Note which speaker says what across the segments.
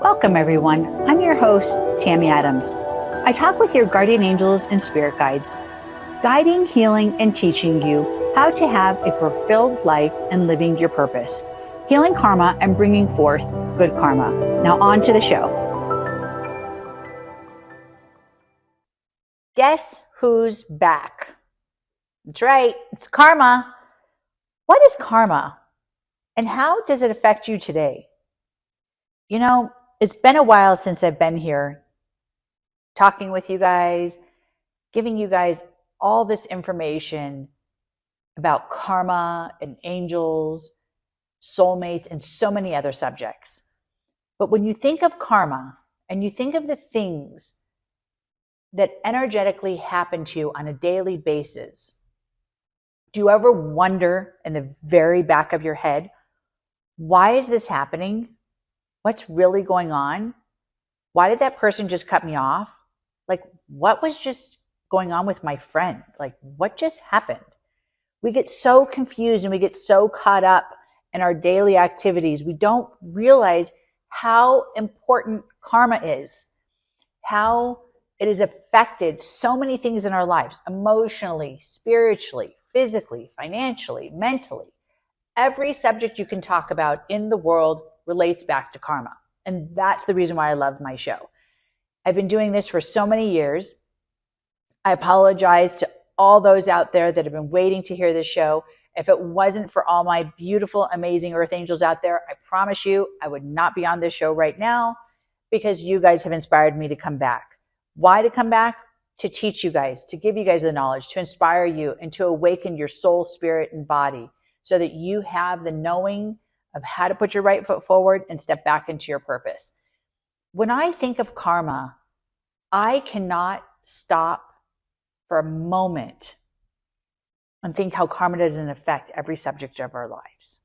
Speaker 1: Welcome, everyone. I'm your host, Tammy Adams. I talk with your guardian angels and spirit guides, guiding, healing, and teaching you how to have a fulfilled life and living your purpose, healing karma and bringing forth good karma. Now, on to the show. Guess who's back? That's right, it's karma. What is karma, and how does it affect you today? You know, it's been a while since I've been here talking with you guys, giving you guys all this information about karma and angels, soulmates, and so many other subjects. But when you think of karma and you think of the things that energetically happen to you on a daily basis, do you ever wonder in the very back of your head, why is this happening? What's really going on? Why did that person just cut me off? Like, what was just going on with my friend? Like, what just happened? We get so confused and we get so caught up in our daily activities. We don't realize how important karma is, how it has affected so many things in our lives, emotionally, spiritually, physically, financially, mentally. Every subject you can talk about in the world relates back to karma. And that's the reason why I love my show. I've been doing this for so many years. I apologize to all those out there that have been waiting to hear this show. If it wasn't for all my beautiful, amazing earth angels out there, I promise you I would not be on this show right now, because you guys have inspired me to come back. Why to come back? To teach you guys, to give you guys the knowledge, to inspire you, and to awaken your soul, spirit, and body so that you have the knowing of how to put your right foot forward and step back into your purpose. When I think of karma, I cannot stop for a moment and think how karma doesn't affect every subject of our lives.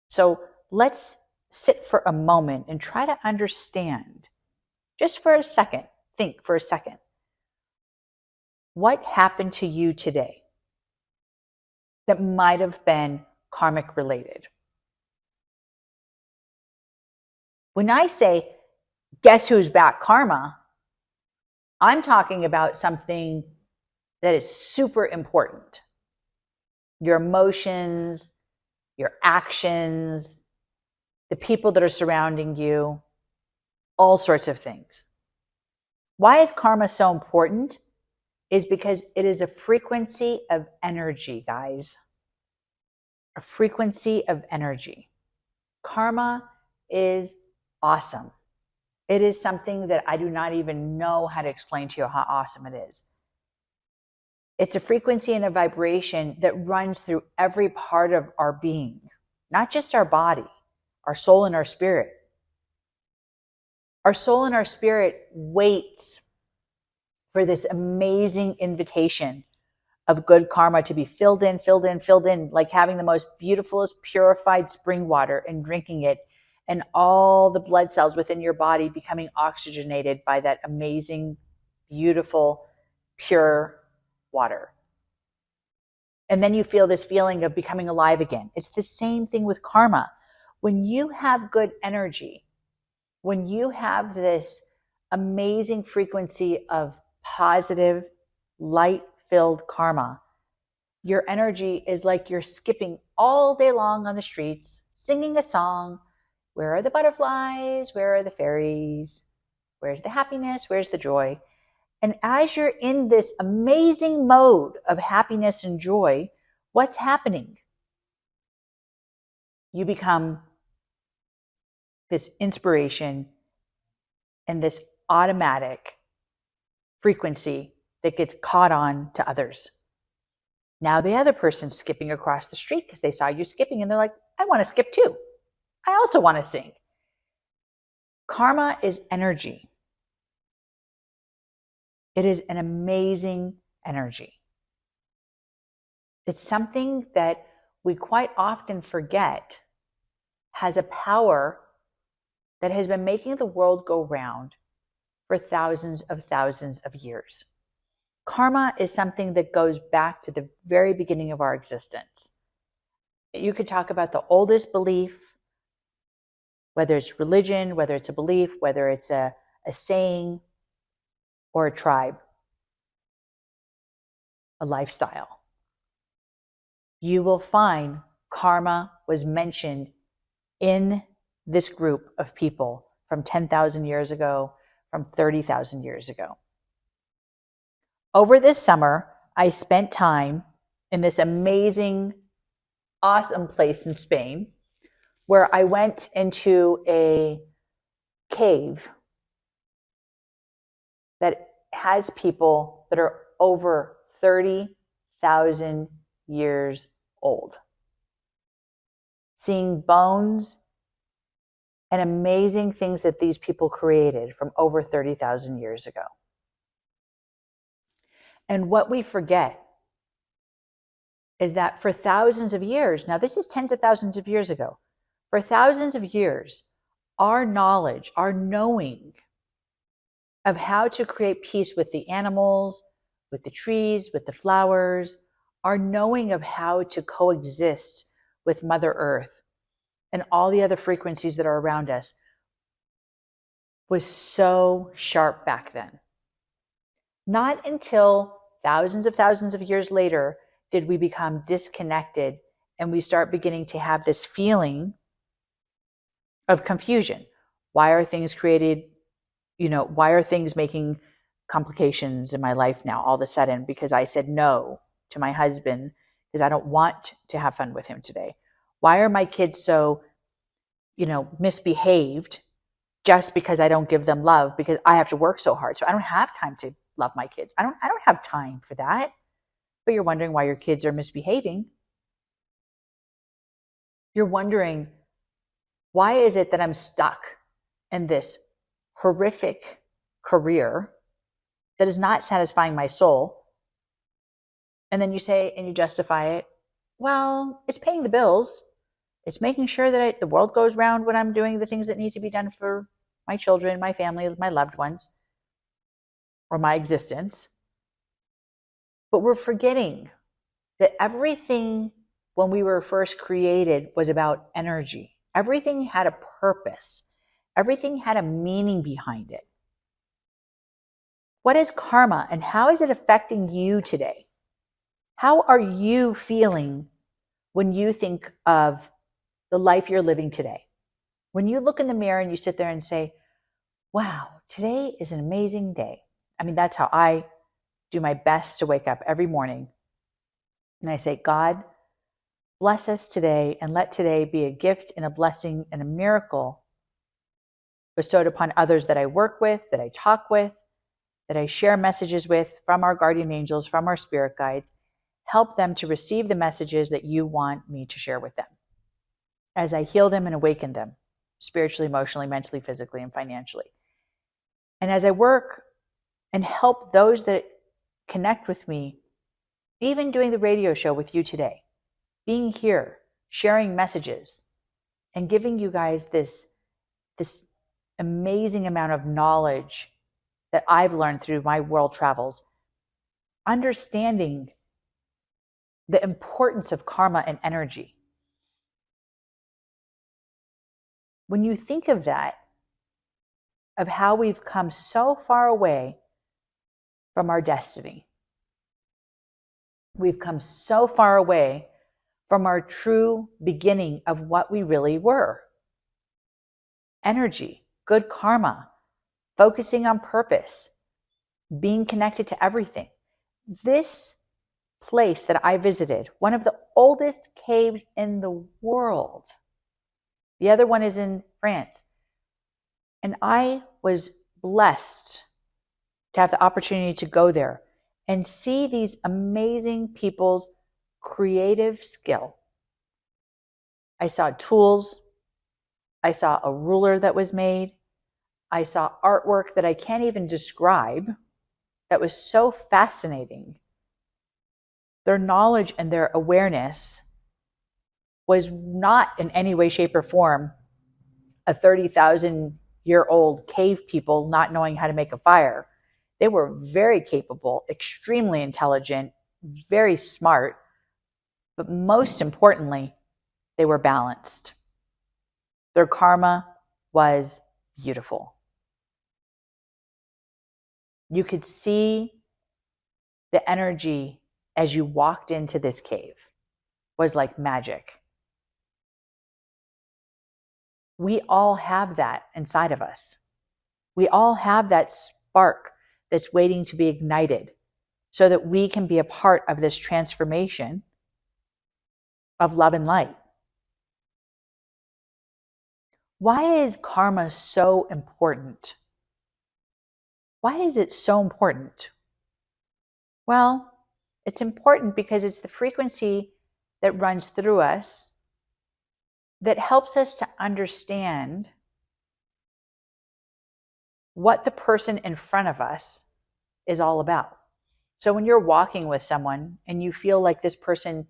Speaker 1: So let's sit for a moment and try to understand, just for a second, think for a second. What happened to you today that might have been karmic related? When I say, guess who's back, karma, I'm talking about something that is super important. Your emotions, your actions, the people that are surrounding you, all sorts of things. Why is karma so important? Is because it is a frequency of energy, guys. A frequency of energy. Karma is awesome. It is something that I do not even know how to explain to you how awesome it is. It's a frequency and a vibration that runs through every part of our being, not just our body, our soul and our spirit. Our soul and our spirit waits for this amazing invitation of good karma to be filled in, like having the most beautifulest purified spring water and drinking it, and all the blood cells within your body becoming oxygenated by that amazing, beautiful, pure water. And then you feel this feeling of becoming alive again. It's the same thing with karma. When you have good energy, when you have this amazing frequency of positive, light-filled karma, your energy is like you're skipping all day long on the streets, singing a song. Where are the butterflies? Where are the fairies? Where's the happiness? Where's the joy? And as you're in this amazing mode of happiness and joy, what's happening? You become this inspiration and this automatic frequency that gets caught on to others. Now the other person's skipping across the street because they saw you skipping and they're like, I want to skip too. I also want to sing. Karma is energy. It is an amazing energy. It's something that we quite often forget has a power that has been making the world go round for thousands of years. Karma is something that goes back to the very beginning of our existence. You could talk about the oldest belief, whether it's religion, whether it's a belief, whether it's a saying or a tribe, a lifestyle, you will find karma was mentioned in this group of people from 10,000 years ago, from 30,000 years ago. Over this summer, I spent time in this amazing, awesome place in Spain where I went into a cave that has people that are over 30,000 years old. Seeing bones and amazing things that these people created from over 30,000 years ago. And what we forget is that for thousands of years, now this is tens of thousands of years ago, for thousands of years, our knowledge, our knowing of how to create peace with the animals, with the trees, with the flowers, our knowing of how to coexist with Mother Earth and all the other frequencies that are around us was so sharp back then. Not until thousands of years later did we become disconnected and we start beginning to have this feeling of confusion. Why are things created? Why are things making complications in my life now all of a sudden because I said no to my husband because I don't want to have fun with him today? Why are my kids so, misbehaved just because I don't give them love because I have to work so hard? So I don't have time to love my kids. I don't have time for that. But you're wondering why your kids are misbehaving. You're wondering, why is it that I'm stuck in this horrific career that is not satisfying my soul? And then you say, and you justify it, well, it's paying the bills. It's making sure that the world goes round when I'm doing the things that need to be done for my children, my family, my loved ones, or my existence. But we're forgetting that everything when we were first created was about energy. Everything had a purpose. Everything had a meaning behind it. What is karma and how is it affecting you today? How are you feeling when you think of the life you're living today? When you look in the mirror and you sit there and say, wow, today is an amazing day. I mean, that's how I do my best to wake up every morning. And I say, God, bless us today and let today be a gift and a blessing and a miracle bestowed upon others that I work with, that I talk with, that I share messages with from our guardian angels, from our spirit guides. Help them to receive the messages that you want me to share with them as I heal them and awaken them spiritually, emotionally, mentally, physically, and financially. And as I work and help those that connect with me, even doing the radio show with you today, being here, sharing messages, and giving you guys this amazing amount of knowledge that I've learned through my world travels, understanding the importance of karma and energy. When you think of that, of how we've come so far away from our destiny, we've come so far away from our true beginning of what we really were. Energy, good karma, focusing on purpose, being connected to everything. This place that I visited, one of the oldest caves in the world. The other one is in France. And I was blessed to have the opportunity to go there and see these amazing people's creative skill. I saw tools. I saw a ruler that was made. I saw artwork that I can't even describe that was so fascinating. Their knowledge and their awareness was not in any way, shape, or form a 30,000-year-old cave people not knowing how to make a fire. They were very capable, extremely intelligent, very smart, but most importantly, they were balanced. Their karma was beautiful. You could see the energy as you walked into this cave was like magic. We all have that inside of us. We all have that spark that's waiting to be ignited so that we can be a part of this transformation of love and light. Why is karma so important? Why is it so important? Well, it's important because it's the frequency that runs through us that helps us to understand what the person in front of us is all about. So when you're walking with someone and you feel like this person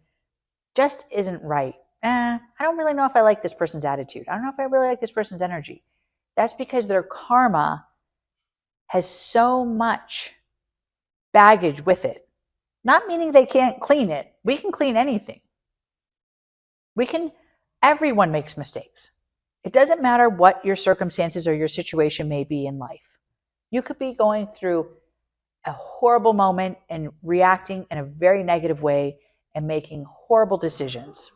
Speaker 1: just isn't right, I don't really know if I like this person's attitude. I don't know if I really like this person's energy. That's because their karma has so much baggage with it. Not meaning they can't clean it. We can clean anything. Everyone makes mistakes. It doesn't matter what your circumstances or your situation may be in life. You could be going through a horrible moment and reacting in a very negative way and making horrible decisions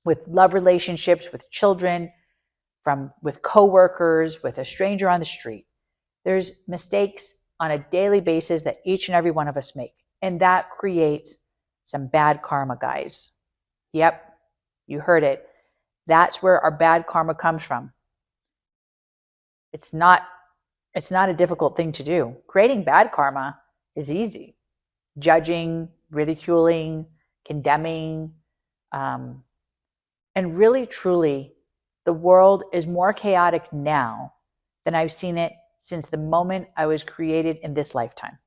Speaker 1: with love relationships, with children, with coworkers, with a stranger on the street. There's mistakes on a daily basis that each and every one of us make. And that creates some bad karma, guys. Yep, you heard it. That's where our bad karma comes from. It's not a difficult thing to do. Creating bad karma is easy. Judging, ridiculing, condemning, and really, truly, the world is more chaotic now than I've seen it since the moment I was created in this lifetime.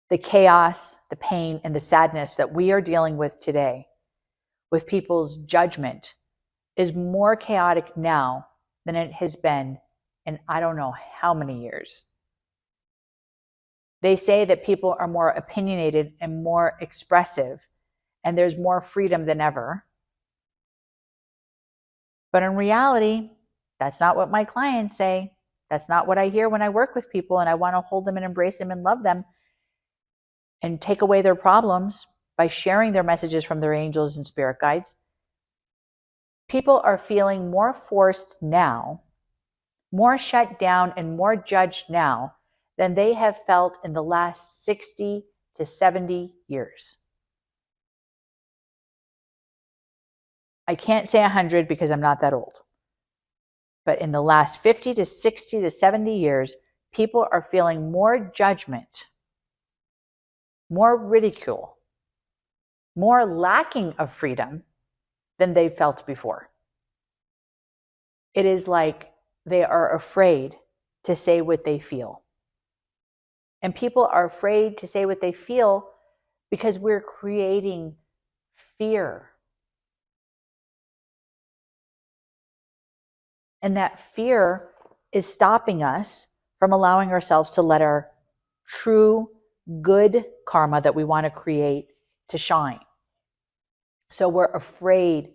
Speaker 1: The chaos, the pain, and the sadness that we are dealing with today, with people's judgment, is more chaotic now than it has been in I don't know how many years. They say that people are more opinionated and more expressive, and there's more freedom than ever. But in reality, that's not what my clients say. That's not what I hear when I work with people and I want to hold them and embrace them and love them and take away their problems by sharing their messages from their angels and spirit guides. People are feeling more forced now, more shut down and more judged now than they have felt in the last 60 to 70 years. I can't say 100 because I'm not that old. But in the last 50 to 60 to 70 years, people are feeling more judgment, more ridicule, more lacking of freedom than they've felt before. It is like they are afraid to say what they feel. And people are afraid to say what they feel because we're creating fear. And that fear is stopping us from allowing ourselves to let our true good karma that we want to create to shine. So we're afraid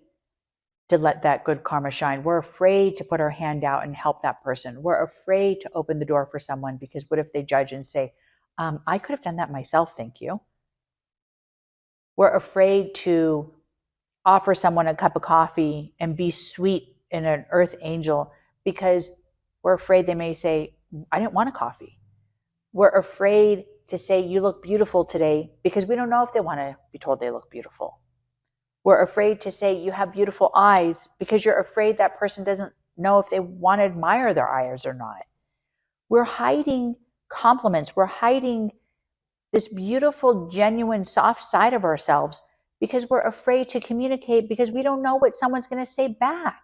Speaker 1: to let that good karma shine. We're afraid to put our hand out and help that person. We're afraid to open the door for someone because what if they judge and say, I could have done that myself, thank you. We're afraid to offer someone a cup of coffee and be sweet and an earth angel because we're afraid they may say, I didn't want a coffee. We're afraid to say, you look beautiful today because we don't know if they want to be told they look beautiful. We're afraid to say, you have beautiful eyes because you're afraid that person doesn't know if they want to admire their eyes or not. We're hiding compliments. We're hiding this beautiful, genuine, soft side of ourselves because we're afraid to communicate because we don't know what someone's going to say back.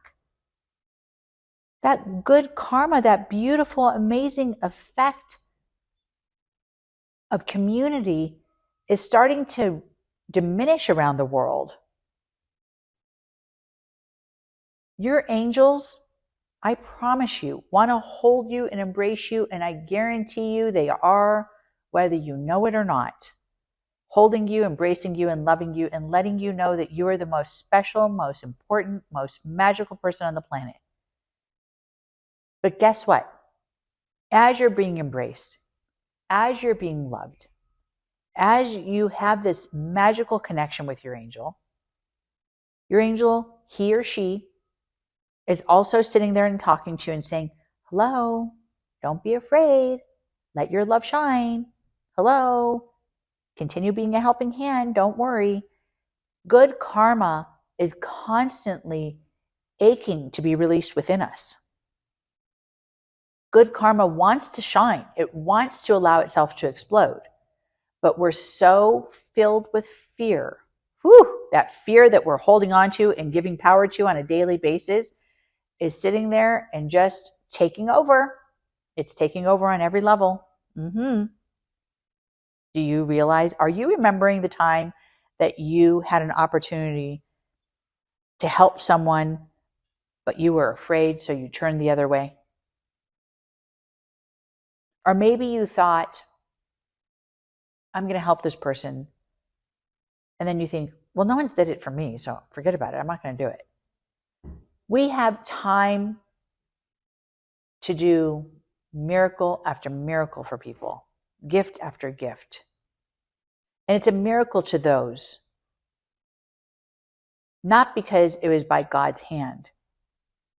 Speaker 1: That good karma, that beautiful, amazing effect of community is starting to diminish around the world. Your angels, I promise you, want to hold you and embrace you, and I guarantee you they are, whether you know it or not, holding you, embracing you, and loving you, and letting you know that you are the most special, most important, most magical person on the planet. But guess what? As you're being embraced, as you're being loved, as you have this magical connection with your angel, he or she, is also sitting there and talking to you and saying, hello, don't be afraid. Let your love shine. Hello, continue being a helping hand. Don't worry. Good karma is constantly aching to be released within us. Good karma wants to shine. It wants to allow itself to explode. But we're so filled with fear. That fear that we're holding on to and giving power to on a daily basis is sitting there and just taking over. It's taking over on every level. Do you realize, are you remembering the time that you had an opportunity to help someone, but you were afraid, so you turned the other way? Or maybe you thought, I'm going to help this person. And then you think, well, no one's did it for me, so forget about it. I'm not going to do it. We have time to do miracle after miracle for people, gift after gift. And it's a miracle to those, not because it was by God's hand,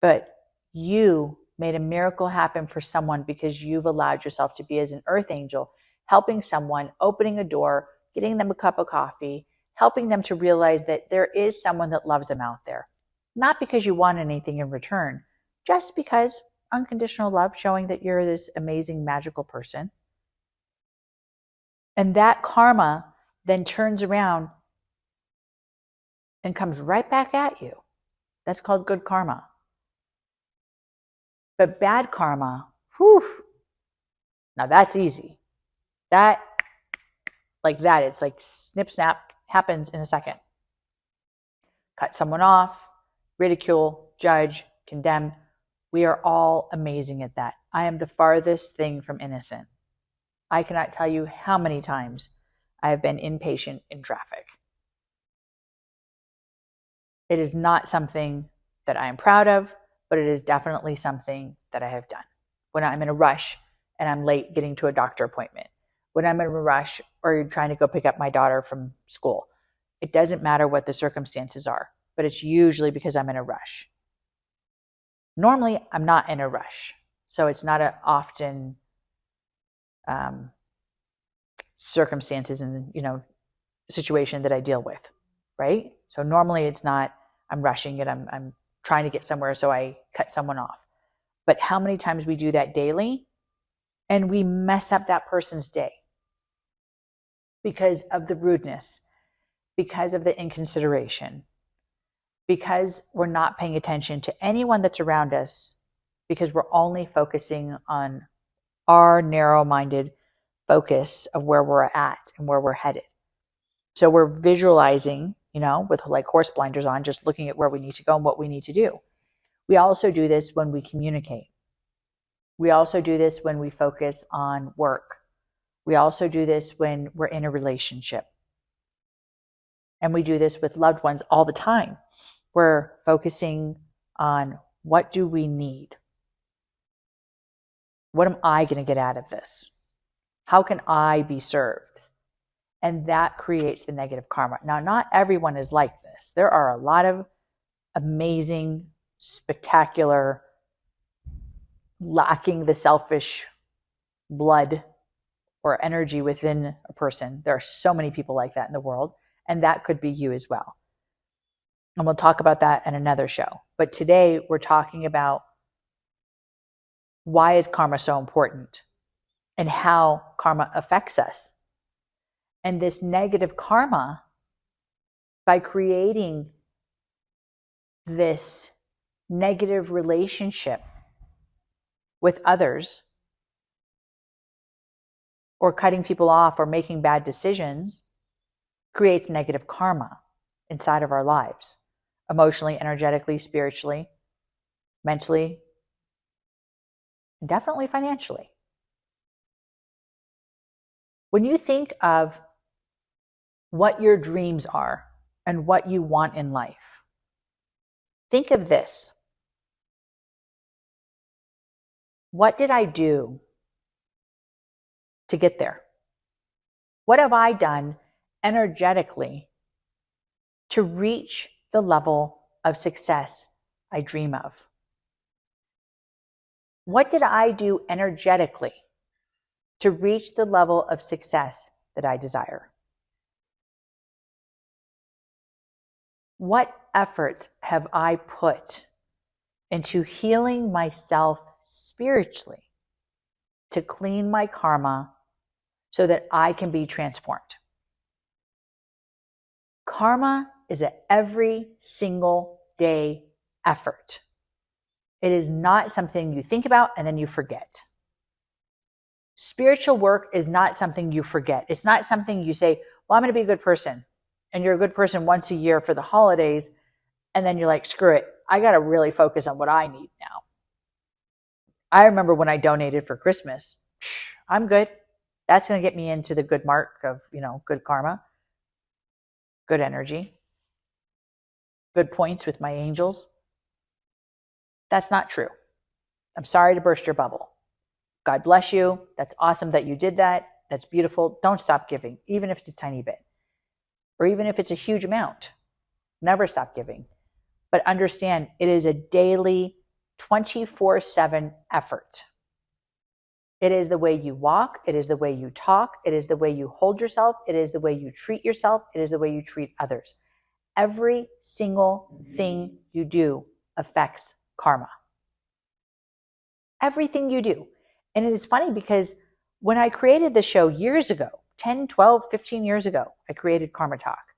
Speaker 1: but you made a miracle happen for someone because you've allowed yourself to be as an earth angel, helping someone, opening a door, getting them a cup of coffee, helping them to realize that there is someone that loves them out there. Not because you want anything in return, just because unconditional love, showing that you're this amazing, magical person. And that karma then turns around and comes right back at you. That's called good karma. But bad karma, now that's easy. That, it's like snip, snap, happens in a second. Cut someone off, ridicule, judge, condemn. We are all amazing at that. I am the farthest thing from innocent. I cannot tell you how many times I have been impatient in traffic. It is not something that I am proud of, but it is definitely something that I have done. When I'm in a rush and I'm late getting to a doctor appointment, when I'm in a rush or trying to go pick up my daughter from school, it doesn't matter what the circumstances are, but it's usually because I'm in a rush. Normally, I'm not in a rush, so it's not an often circumstances and situation that I deal with, right? So normally it's not I'm rushing it, I'm trying to get somewhere, so I cut someone off. But how many times we do that daily and we mess up that person's day because of the rudeness, because of the inconsideration, because we're not paying attention to anyone that's around us, because we're only focusing on our narrow-minded focus of where we're at and where we're headed. So we're visualizing, with like horse blinders on, just looking at where we need to go and what we need to do. We also do this when we communicate. We also do this when we focus on work. We also do this when we're in a relationship. And we do this with loved ones all the time. We're focusing on what do we need? What am I going to get out of this? How can I be served? And that creates the negative karma. Now, not everyone is like this. There are a lot of amazing, spectacular, lacking the selfish blood or energy within a person. There are so many people like that in the world, and that could be you as well. And we'll talk about that in another show. But today we're talking about why is karma so important and how karma affects us. And this negative karma, by creating this negative relationship with others, or cutting people off or making bad decisions, creates negative karma inside of our lives, emotionally, energetically, spiritually, mentally, and definitely financially. When you think of what your dreams are and what you want in life, think of this. What did I do to get there? What have I done energetically to reach the level of success I dream of? What did I do energetically to reach the level of success that I desire? What efforts have I put into healing myself spiritually to clean my karma so that I can be transformed? Karma is an every single day effort. It is not something you think about and then you forget. Spiritual work is not something you forget. It's not something you say, well, I'm going to be a good person. And you're a good person once a year for the holidays. And then you're like, screw it. I got to really focus on what I need now. I remember when I donated for Christmas. I'm good. That's going to get me into the good mark of, good karma, good energy, good points with my angels. That's not true. I'm sorry to burst your bubble. God bless you. That's awesome that you did that. That's beautiful. Don't stop giving, even if it's a tiny bit, or even if it's a huge amount. Never stop giving. But understand, it is a daily 24/7 effort. It is the way you walk. It is the way you talk. It is the way you hold yourself. It is the way you treat yourself. It is the way you treat others. Every single thing you do affects karma. Everything you do. And it is funny because when I created the show years ago, 10, 12, 15 years ago, I created Karma Talk.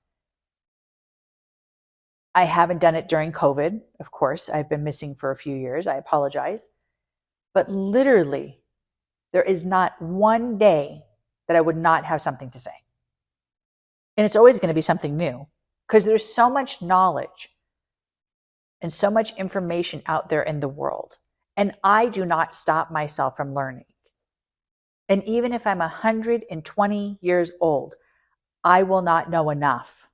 Speaker 1: I haven't done it during COVID, of course. I've been missing for a few years. I apologize. But literally, there is not one day that I would not have something to say. And it's always going to be something new because there's so much knowledge and so much information out there in the world. And I do not stop myself from learning. And even if I'm 120 years old, I will not know enough.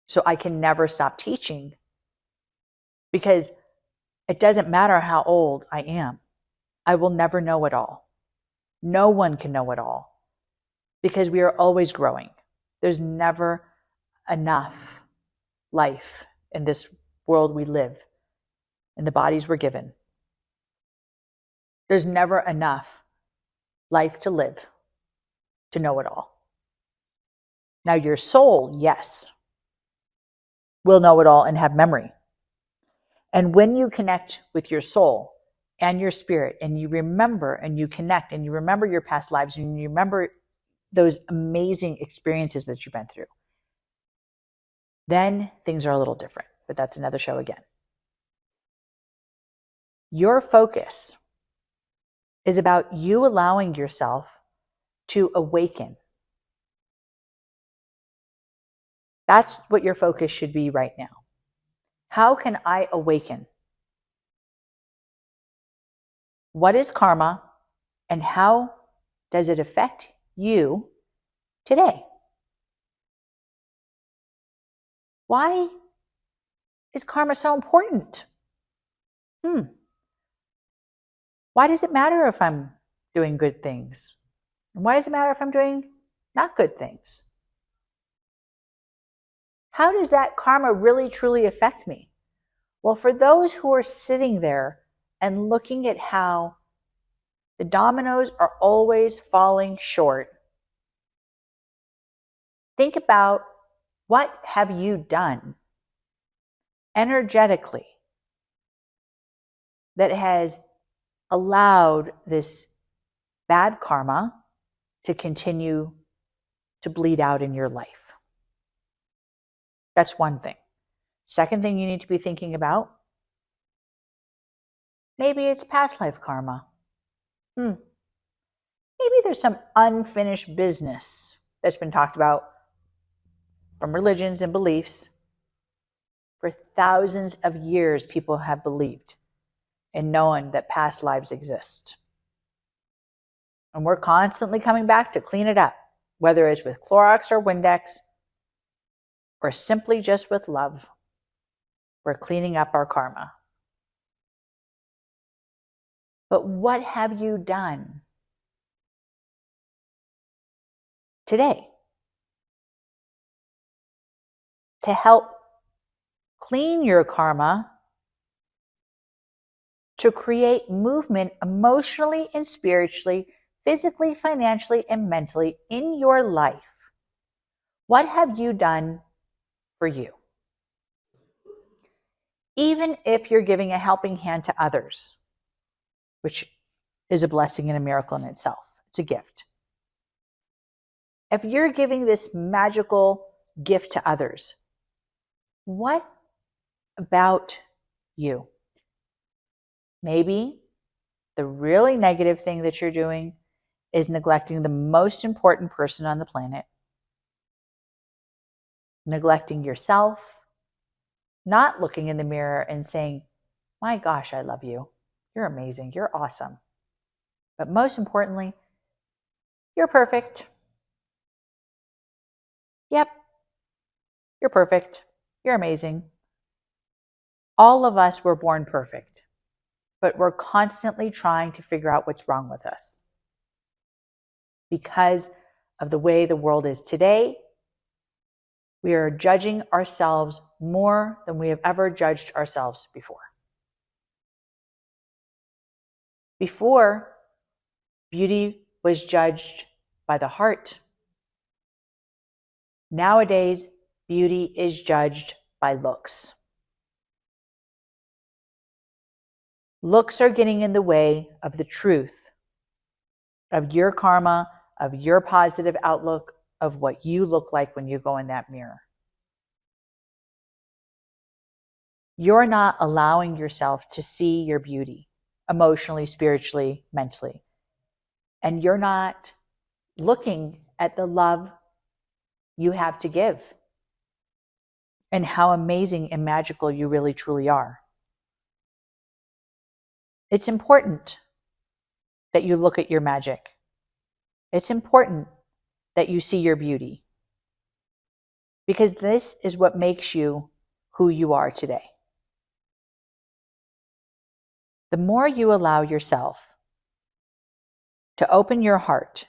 Speaker 1: So I can never stop teaching because it doesn't matter how old I am. I will never know it all. No one can know it all because we are always growing. There's never enough life in this world we live, in the bodies we're given. There's never enough life to live to know it all. Now, your soul, yes, will know it all and have memory. And when you connect with your soul and your spirit, and you remember and you connect and you remember your past lives and you remember those amazing experiences that you've been through, then things are a little different. But that's another show again. Your focus is about you allowing yourself to awaken. That's what your focus should be right now. How can I awaken? What is karma and how does it affect you today? Why is karma so important? Why does it matter if I'm doing good things? And why does it matter if I'm doing not good things? How does that karma really truly affect me? Well, for those who are sitting there and looking at how the dominoes are always falling short, think about what have you done energetically that has allowed this bad karma to continue to bleed out in your life. That's one thing. Second thing you need to be thinking about, maybe it's past life karma. Maybe there's some unfinished business that's been talked about from religions and beliefs. For thousands of years, people have believed and known that past lives exist. And we're constantly coming back to clean it up, whether it's with Clorox or Windex, or simply just with love. We're cleaning up our karma. But what have you done today to help clean your karma, to create movement emotionally and spiritually, physically, financially, and mentally in your life? What have you done for you? Even if you're giving a helping hand to others, which is a blessing and a miracle in itself, it's a gift. If you're giving this magical gift to others, what about you? Maybe the really negative thing that you're doing is neglecting the most important person on the planet, neglecting yourself, not looking in the mirror and saying, my gosh, I love you. You're amazing. You're awesome. But most importantly, you're perfect. Yep, you're perfect. You're amazing. All of us were born perfect, but we're constantly trying to figure out what's wrong with us. Because of the way the world is today, we are judging ourselves more than we have ever judged ourselves before. Before, beauty was judged by the heart. Nowadays, beauty is judged by looks. Looks are getting in the way of the truth, of your karma, of your positive outlook, of what you look like when you go in that mirror. You're not allowing yourself to see your beauty emotionally, spiritually, mentally. And you're not looking at the love you have to give and how amazing and magical you really truly are. It's important that you look at your magic. It's important that you see your beauty, because this is what makes you who you are today. The more you allow yourself to open your heart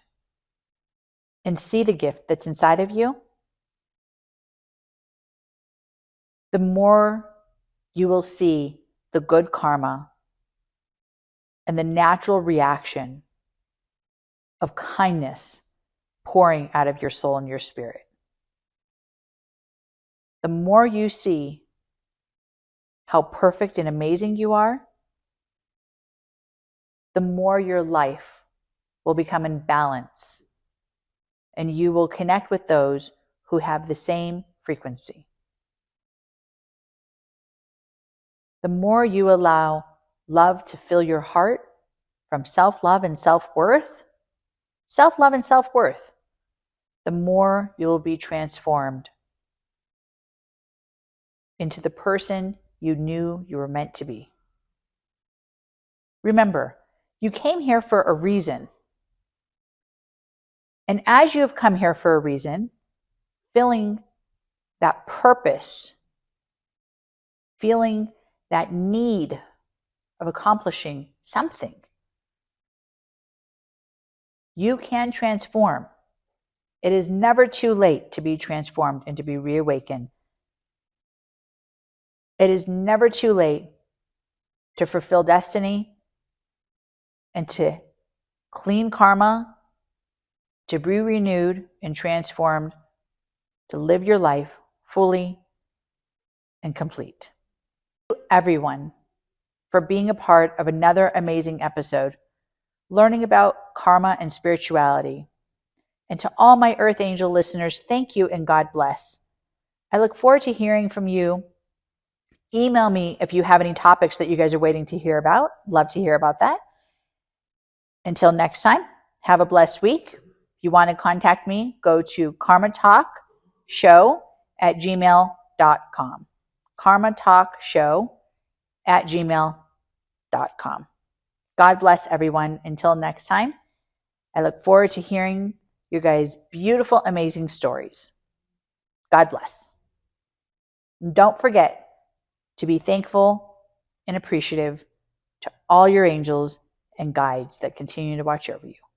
Speaker 1: and see the gift that's inside of you, the more you will see the good karma and the natural reaction of kindness pouring out of your soul and your spirit. The more you see how perfect and amazing you are, the more your life will become in balance and you will connect with those who have the same frequency. The more you allow love to fill your heart from self-love and self-worth, the more you will be transformed into the person you knew you were meant to be. Remember, you came here for a reason. And as you have come here for a reason, feeling that purpose, feeling that need of accomplishing something, you can transform. It is never too late to be transformed and to be reawakened. It is never too late to fulfill destiny and to clean karma, to be renewed and transformed, to live your life fully and complete. Thank you, everyone, for being a part of another amazing episode, learning about karma and spirituality. And to all my Earth Angel listeners, thank you and God bless. I look forward to hearing from you. Email me if you have any topics that you guys are waiting to hear about. Love to hear about that. Until next time, have a blessed week. If you want to contact me, go to karmatalkshow@gmail.com. karmatalkshow@gmail.com. God bless everyone. Until next time, I look forward to hearing you guys' beautiful, amazing stories. God bless. And don't forget to be thankful and appreciative to all your angels and guides that continue to watch over you.